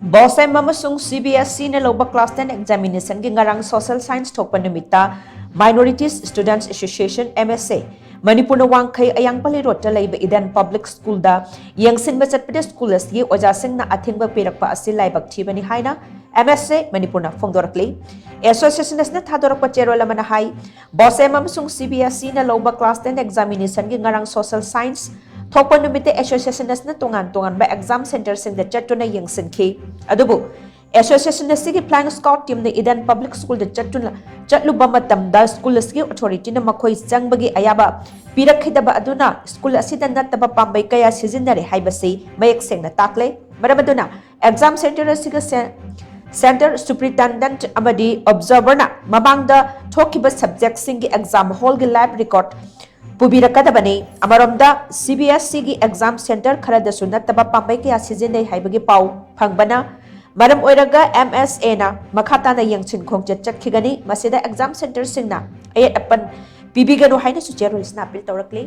BOSEM AMASUNG CBSE na LOUBA Class 10 Examination gi ngarang Social Science THOKPA NUMITTA Minorities Students Association MSA Manipur na WANGKHEI AYANGPALI Road ta LEIBA Eden Public School da Yengshinba CHATPADA School asgi OJAH Shingna Athingba Pirakpa Asi Laibak Thibani HAINA MSA Manipur na PHONGDORAKLI Association na THADORAKPA Cherola manahai BOSEM AMASUNG CBSE na LOUBA Class 10 Examination gi ngarang Social Science THOKPA NUMITTA Association na tungan ba exam center sing da chatto na yengsinki adubu Association na sige flying scout team na Eden Public School da chatluba matam da school sige authority na makhoi changbagi ayaba pirakhidaba aduna school asida nataba pambay kaya sizinare haibasi mayak seng na takle maramaduna exam center sige Center Superintendent amadi observer na mabangda thokiba subject singi exam hall gi lab record pubirakadabani amaromda CBSE gi exam center kharadasu nataba pambay kaya sizinai haibagi pau phangbana maram oiraga MSA na makhata na yangchin khongchat chakhigani masida exam center singna ayat apan pibigano haina su cherol snapil tawrakli